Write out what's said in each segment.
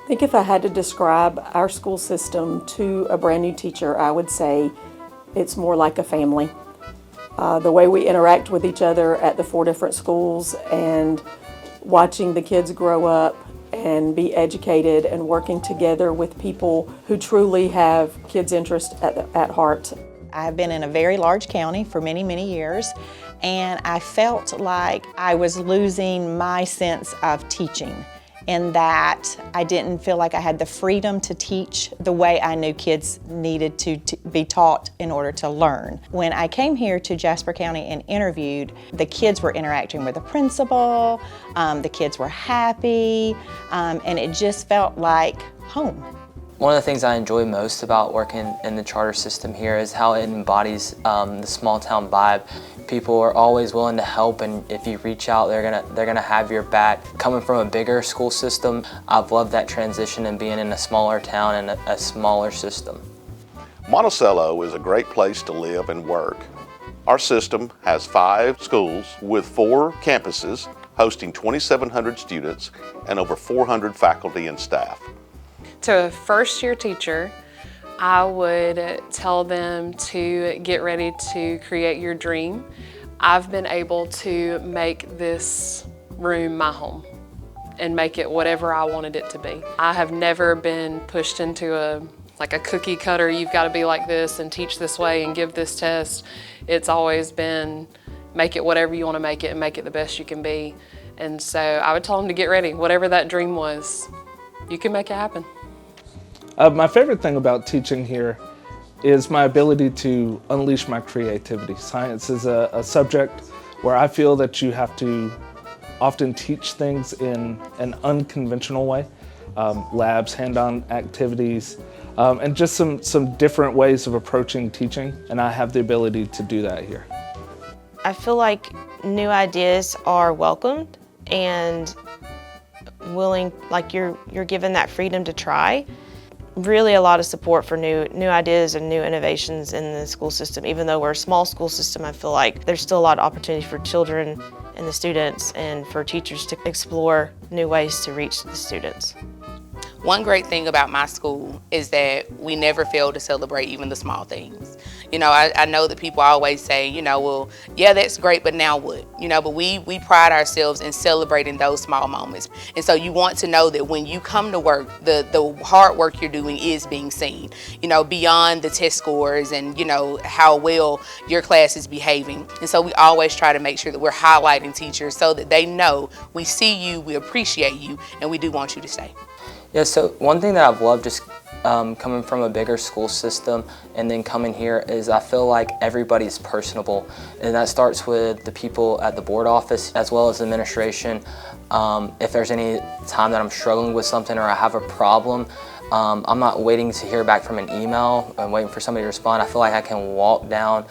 I think if I had to describe our school system to a brand new teacher, I would say it's more like a family. The way we interact with each other at the 4 different schools and watching the kids grow up and be educated and working together with people who truly have kids' interest at heart. I've been in a very large county for many, many years, and I felt like I was losing my sense of teaching, in that I didn't feel like I had the freedom to teach the way I knew kids needed to be taught in order to learn. When I came here to Jasper County and interviewed, the kids were interacting with the principal, the kids were happy, and it just felt like home. One of the things I enjoy most about working in the charter system here is how it embodies the small town vibe. People are always willing to help, and if you reach out, they're gonna have your back. Coming from a bigger school system, I've loved that transition and being in a smaller town and a smaller system. Monticello is a great place to live and work. Our system has 5 schools with 4 campuses hosting 2,700 students and over 400 faculty and staff. To a first-year teacher, I would tell them to get ready to create your dream. I've been able to make this room my home and make it whatever I wanted it to be. I have never been pushed into a cookie cutter, you've got to be like this and teach this way and give this test. It's always been make it whatever you want to make it and make it the best you can be. And so I would tell them to get ready, whatever that dream was, you can make it happen. My favorite thing about teaching here is my ability to unleash my creativity. Science is a subject where I feel that you have to often teach things in an unconventional way. Labs, hand-on activities, and just some different ways of approaching teaching, and I have the ability to do that here. I feel like new ideas are welcomed and willing, like you're given that freedom to try. Really a lot of support for new ideas and new innovations in the school system. Even though we're a small school system, I feel like there's still a lot of opportunity for children and the students and for teachers to explore new ways to reach the students. One great thing about my school is that we never fail to celebrate even the small things. You know, I know that people always say, you know, well, yeah, that's great, but now what? You know, but we pride ourselves in celebrating those small moments. And so you want to know that when you come to work, the hard work you're doing is being seen, you know, beyond the test scores and, you know, how well your class is behaving. And so we always try to make sure that we're highlighting teachers so that they know we see you, we appreciate you, and we do want you to stay. Yeah, so one thing that I've loved just coming from a bigger school system and then coming here is I feel like everybody's personable, and that starts with the people at the board office as well as the administration. If there's any time that I'm struggling with something or I have a problem, I'm not waiting to hear back from an email and waiting for somebody to respond. I feel like I can walk down,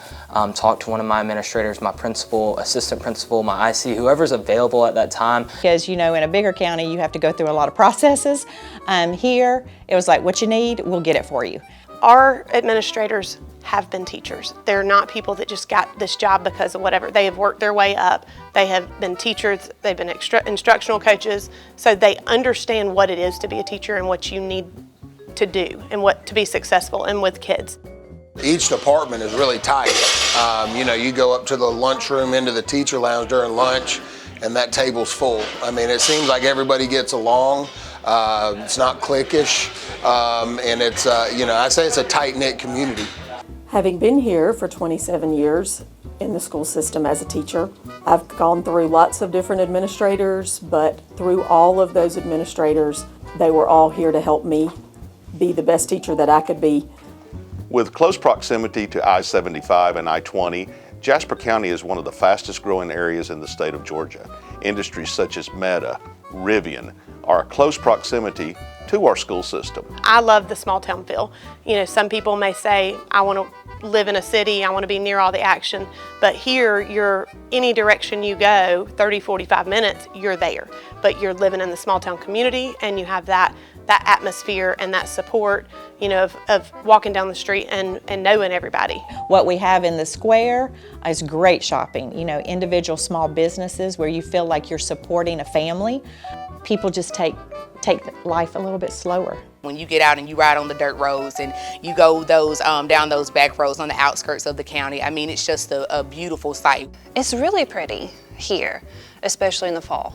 talk to one of my administrators, my principal, assistant principal, my IC, whoever's available at that time. Because, you know, in a bigger county, you have to go through a lot of processes. Here, it was like, what you need, we'll get it for you. Our administrators have been teachers. They're not people that just got this job because of whatever. They have worked their way up. They have been teachers, they've been instructional coaches, so they understand what it is to be a teacher and what you need to do and what to be successful and with kids. Each department is really tight. You know, you go up to the lunchroom into the teacher lounge during lunch and that table's full. I mean, it seems like everybody gets along. It's not cliquish, and it's, you know, I say it's a tight-knit community. Having been here for 27 years in the school system as a teacher, I've gone through lots of different administrators, but through all of those administrators, they were all here to help me be the best teacher that I could be. With close proximity to I-75 and I-20, Jasper County is one of the fastest growing areas in the state of Georgia. Industries such as Meta, Rivian are a close proximity to our school system. I love the small town feel. You know, some people may say, I want to live in a city, I want to be near all the action, but here, you're any direction you go, 30, 45 minutes, you're there. But you're living in the small town community and you have that atmosphere and that support, you know, of walking down the street and knowing everybody. What we have in the square is great shopping, you know, individual small businesses where you feel like you're supporting a family. people just take life a little bit slower. When you get out and you ride on the dirt roads and you go those down those back roads on the outskirts of the county, I mean, it's just a beautiful sight. It's really pretty here, especially in the fall.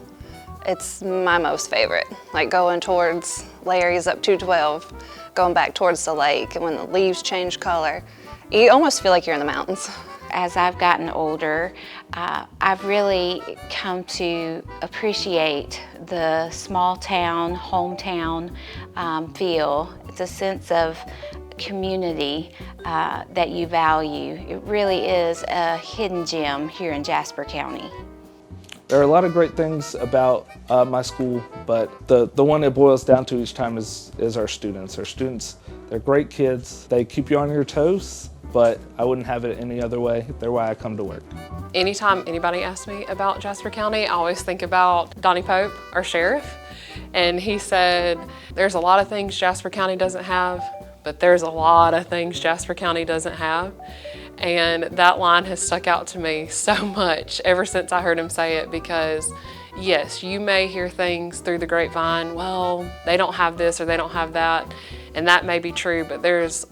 It's my most favorite, like going towards Larry's up 212, going back towards the lake, and when the leaves change color, you almost feel like you're in the mountains. As I've gotten older, I've really come to appreciate the small town, hometown feel. It's a sense of community that you value. It really is a hidden gem here in Jasper County. There are a lot of great things about my school, but the one it boils down to each time is our students. Our students, they're great kids. They keep you on your toes, but I wouldn't have it any other way. They're why I come to work. Anytime anybody asks me about Jasper County, I always think about Donnie Pope, our sheriff, and he said, there's a lot of things Jasper County doesn't have, but there's a lot of things Jasper County doesn't have. And that line has stuck out to me so much ever since I heard him say it, because yes, you may hear things through the grapevine, well, they don't have this or they don't have that, and that may be true, but there's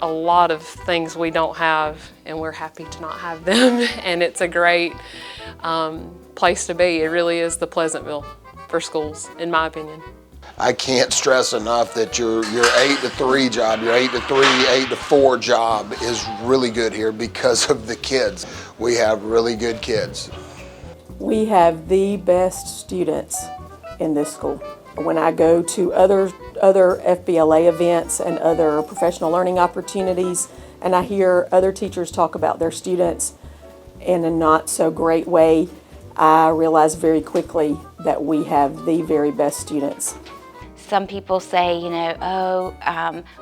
a lot of things we don't have, and we're happy to not have them, and it's a great place to be. It really is the Pleasantville for schools, in my opinion. I can't stress enough that your 8 to 3 job, your 8 to 3, 8 to 4 job is really good here because of the kids. We have really good kids. We have the best students in this school. When I go to other FBLA events and other professional learning opportunities, and I hear other teachers talk about their students in a not so great way, I realize very quickly that we have the very best students. Some people say, you know,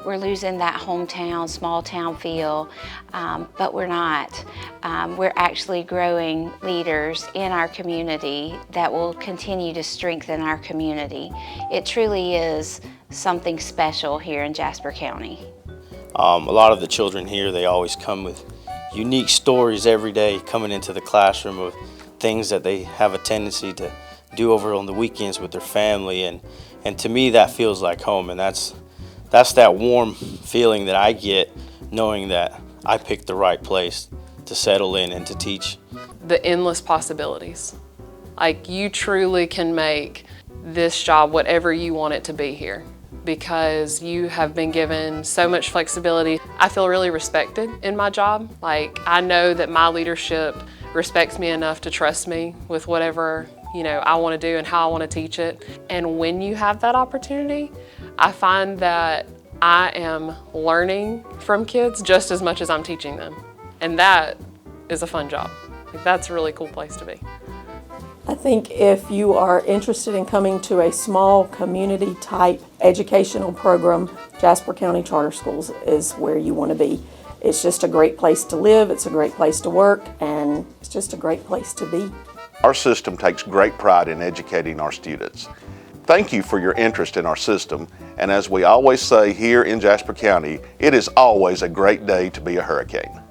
we're losing that hometown, small town feel, but we're not. We're actually growing leaders in our community that will continue to strengthen our community. It truly is something special here in Jasper County. A lot of the children here, they always come with unique stories every day coming into the classroom of things that they have a tendency to do over on the weekends with their family, and to me that feels like home, and that's that warm feeling that I get knowing that I picked the right place to settle in and to teach. The endless possibilities. Like, you truly can make this job whatever you want it to be here, because you have been given so much flexibility. I feel really respected in my job. Like, I know that my leadership respects me enough to trust me with whatever I want to do and how I want to teach it. And when you have that opportunity, I find that I am learning from kids just as much as I'm teaching them. And that is a fun job. Like, that's a really cool place to be. I think if you are interested in coming to a small community type educational program, Jasper County Charter Schools is where you want to be. It's just a great place to live, it's a great place to work, and it's just a great place to be. Our system takes great pride in educating our students. Thank you for your interest in our system, and as we always say here in Jasper County, it is always a great day to be a hurricane.